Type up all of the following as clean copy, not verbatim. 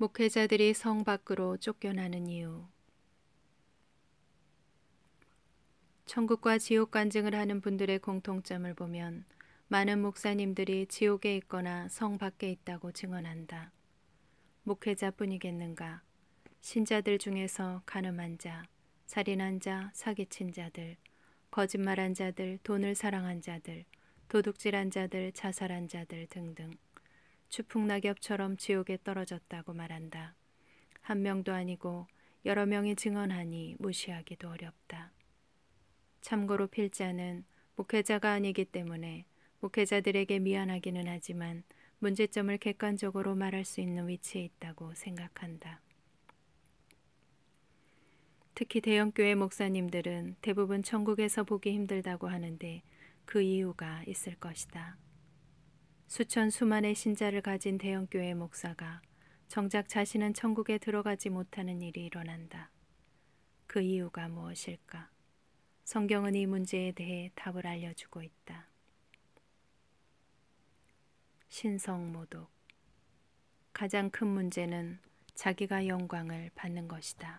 목회자들이 성 밖으로 쫓겨나는 이유. 천국과 지옥 간증을 하는 분들의 공통점을 보면 많은 목사님들이 지옥에 있거나 성 밖에 있다고 증언한다. 목회자뿐이겠는가? 신자들 중에서 간음한 자, 살인한 자, 사기친 자들, 거짓말한 자들, 돈을 사랑한 자들, 도둑질한 자들, 자살한 자들 등등 추풍낙엽처럼 지옥에 떨어졌다고 말한다. 한 명도 아니고 여러 명이 증언하니 무시하기도 어렵다. 참고로 필자는 목회자가 아니기 때문에 목회자들에게 미안하기는 하지만 문제점을 객관적으로 말할 수 있는 위치에 있다고 생각한다. 특히 대형교회 목사님들은 대부분 천국에서 보기 힘들다고 하는데 그 이유가 있을 것이다. 수만의 신자를 가진 대형교회 목사가 정작 자신은 천국에 들어가지 못하는 일이 일어난다. 그 이유가 무엇일까? 성경은 이 문제에 대해 답을 알려주고 있다. 신성모독. 가장 큰 문제는 자기가 영광을 받는 것이다.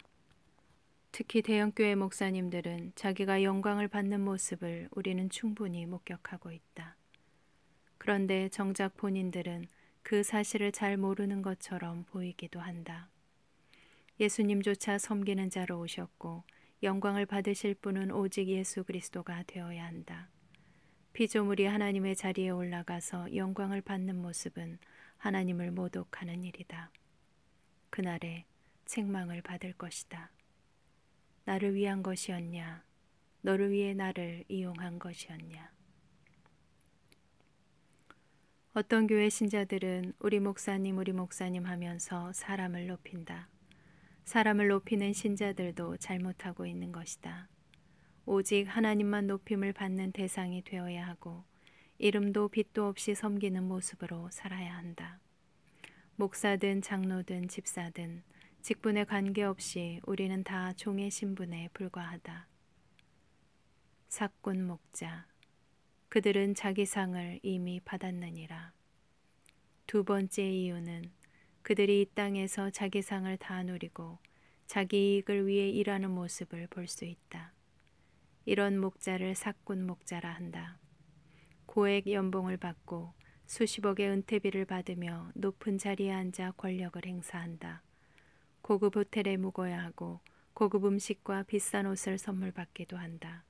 특히 대형교회 목사님들은 자기가 영광을 받는 모습을 우리는 충분히 목격하고 있다. 그런데 정작 본인들은 그 사실을 잘 모르는 것처럼 보이기도 한다. 예수님조차 섬기는 자로 오셨고 영광을 받으실 분은 오직 예수 그리스도가 되어야 한다. 피조물이 하나님의 자리에 올라가서 영광을 받는 모습은 하나님을 모독하는 일이다. 그날에 책망을 받을 것이다. 나를 위한 것이었냐? 너를 위해 나를 이용한 것이었냐? 어떤 교회 신자들은 우리 목사님 하면서 사람을 높인다. 사람을 높이는 신자들도 잘못하고 있는 것이다. 오직 하나님만 높임을 받는 대상이 되어야 하고 이름도 빛도 없이 섬기는 모습으로 살아야 한다. 목사든 장로든 집사든 직분에 관계없이 우리는 다 종의 신분에 불과하다. 삭군 목자. 그들은 자기 상을 이미 받았느니라. 두 번째 이유는 그들이 이 땅에서 자기 상을 다 누리고 자기 이익을 위해 일하는 모습을 볼 수 있다. 이런 목자를 삭군 목자라 한다. 고액 연봉을 받고 수십억의 은퇴비를 받으며 높은 자리에 앉아 권력을 행사한다. 고급 호텔에 묵어야 하고 고급 음식과 비싼 옷을 선물 받기도 한다.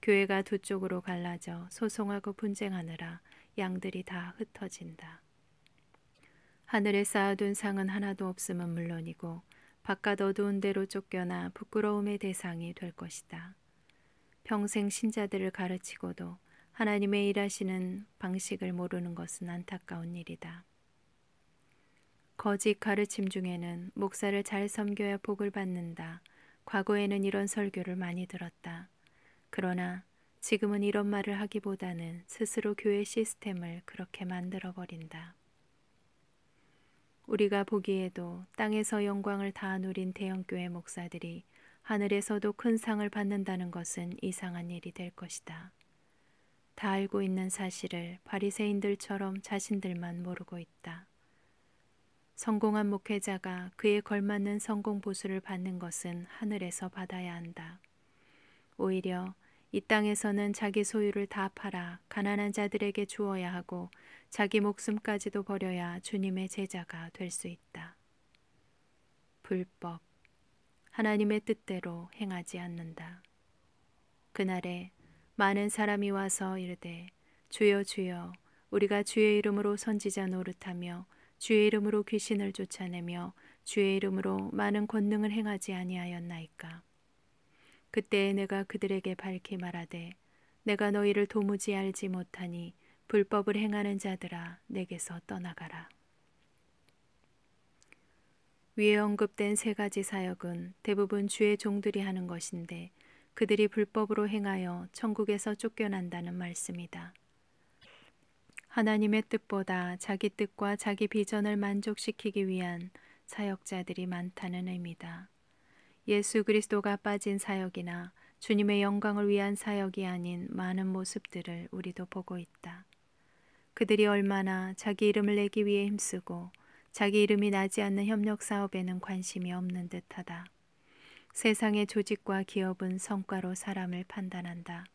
교회가 두 쪽으로 갈라져 소송하고 분쟁하느라 양들이 다 흩어진다. 하늘에 쌓아둔 상은 하나도 없음은 물론이고 바깥 어두운 데로 쫓겨나 부끄러움의 대상이 될 것이다. 평생 신자들을 가르치고도 하나님의 일하시는 방식을 모르는 것은 안타까운 일이다. 거짓 가르침 중에는 목사를 잘 섬겨야 복을 받는다. 과거에는 이런 설교를 많이 들었다. 그러나 지금은 이런 말을 하기보다는 스스로 교회 시스템을 그렇게 만들어버린다. 우리가 보기에도 땅에서 영광을 다 누린 대형교회 목사들이 하늘에서도 큰 상을 받는다는 것은 이상한 일이 될 것이다. 다 알고 있는 사실을 바리새인들처럼 자신들만 모르고 있다. 성공한 목회자가 그에 걸맞는 성공 보수를 받는 것은 하늘에서 받아야 한다. 오히려 이 땅에서는 자기 소유를 다 팔아 가난한 자들에게 주어야 하고 자기 목숨까지도 버려야 주님의 제자가 될 수 있다. 불법. 하나님의 뜻대로 행하지 않는다. 그날에 많은 사람이 와서 이르되 주여 주여 우리가 주의 이름으로 선지자 노릇하며 주의 이름으로 귀신을 쫓아내며 주의 이름으로 많은 권능을 행하지 아니하였나이까. 그때에 내가 그들에게 밝히 말하되 내가 너희를 도무지 알지 못하니 불법을 행하는 자들아 내게서 떠나가라. 위에 언급된 세 가지 사역은 대부분 주의 종들이 하는 것인데 그들이 불법으로 행하여 천국에서 쫓겨난다는 말씀이다. 하나님의 뜻보다 자기 뜻과 자기 비전을 만족시키기 위한 사역자들이 많다는 의미다. 예수 그리스도가 빠진 사역이나 주님의 영광을 위한 사역이 아닌 많은 모습들을 우리도 보고 있다. 그들이 얼마나 자기 이름을 내기 위해 힘쓰고 자기 이름이 나지 않는 협력 사업에는 관심이 없는 듯하다. 세상의 조직과 기업은 성과로 사람을 판단한다.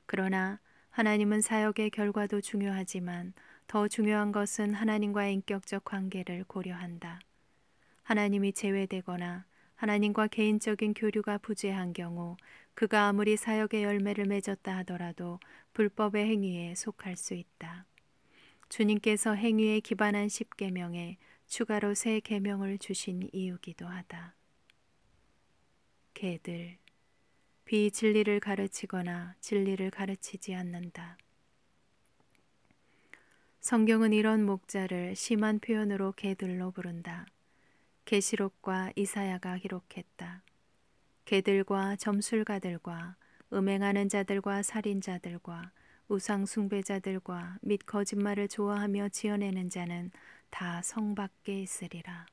그러나 하나님은 사역의 결과도 중요하지만 더 중요한 것은 하나님과의 인격적 관계를 고려한다. 하나님이 제외되거나 하나님과 개인적인 교류가 부재한 경우 그가 아무리 사역의 열매를 맺었다 하더라도 불법의 행위에 속할 수 있다. 주님께서 행위에 기반한 10계명에 추가로 새 계명을 주신 이유기도 하다. 개들, 비진리를 가르치거나 진리를 가르치지 않는다. 성경은 이런 목자를 심한 표현으로 개들로 부른다. 계시록과 이사야가 기록했다. 개들과 점술가들과 음행하는 자들과 살인자들과 우상 숭배자들과 및 거짓말을 좋아하며 지어내는 자는 다 성 밖에 있으리라.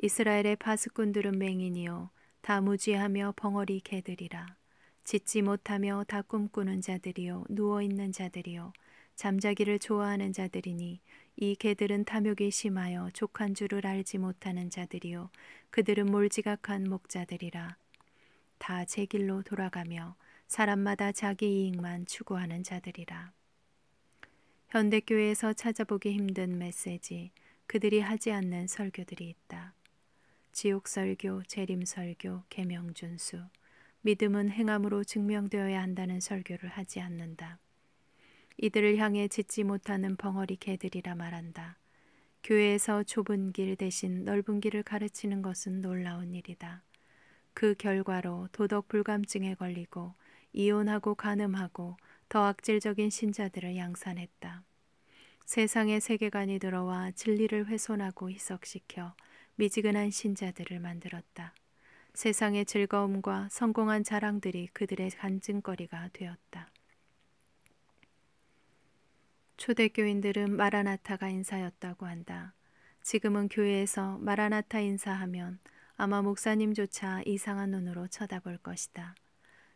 이스라엘의 파수꾼들은 맹인이요 다 무지하며 벙어리 개들이라. 짖지 못하며 다 꿈꾸는 자들이요 누워있는 자들이요 잠자기를 좋아하는 자들이니 이 개들은 탐욕이 심하여 족한 줄을 알지 못하는 자들이요 그들은 몰지각한 목자들이라. 다 제 길로 돌아가며 사람마다 자기 이익만 추구하는 자들이라. 현대교회에서 찾아보기 힘든 메시지, 그들이 하지 않는 설교들이 있다. 지옥설교, 재림설교, 계명준수, 믿음은 행함으로 증명되어야 한다는 설교를 하지 않는다. 이들을 향해 짖지 못하는 벙어리 개들이라 말한다. 교회에서 좁은 길 대신 넓은 길을 가르치는 것은 놀라운 일이다. 그 결과로 도덕 불감증에 걸리고 이혼하고 간음하고 더 악질적인 신자들을 양산했다. 세상의 세계관이 들어와 진리를 훼손하고 희석시켜 미지근한 신자들을 만들었다. 세상의 즐거움과 성공한 자랑들이 그들의 간증거리가 되었다. 초대교인들은 마라나타가 인사였다고 한다. 지금은 교회에서 마라나타 인사하면 아마 목사님조차 이상한 눈으로 쳐다볼 것이다.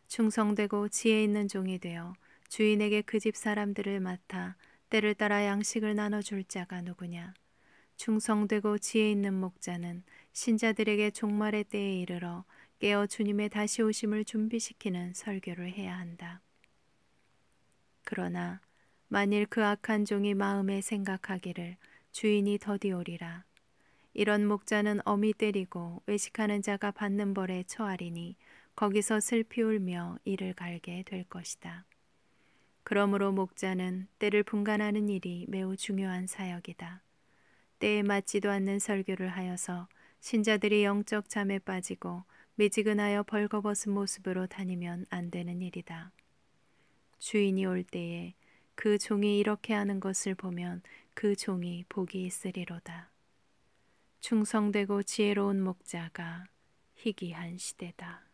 충성되고 지혜 있는 종이 되어 주인에게 그 집 사람들을 맡아 때를 따라 양식을 나눠줄 자가 누구냐. 충성되고 지혜 있는 목자는 신자들에게 종말의 때에 이르러 깨어 주님의 다시 오심을 준비시키는 설교를 해야 한다. 그러나 만일 그 악한 종이 마음에 생각하기를 주인이 더디오리라. 이런 목자는 엄히 때리고 외식하는 자가 받는 벌에 처하리니 거기서 슬피 울며 이를 갈게 될 것이다. 그러므로 목자는 때를 분간하는 일이 매우 중요한 사역이다. 때에 맞지도 않는 설교를 하여서 신자들이 영적 잠에 빠지고 미지근하여 벌거벗은 모습으로 다니면 안 되는 일이다. 주인이 올 때에 그 종이 이렇게 하는 것을 보면 그 종이 복이 있으리로다. 충성되고 지혜로운 목자가 희귀한 시대다.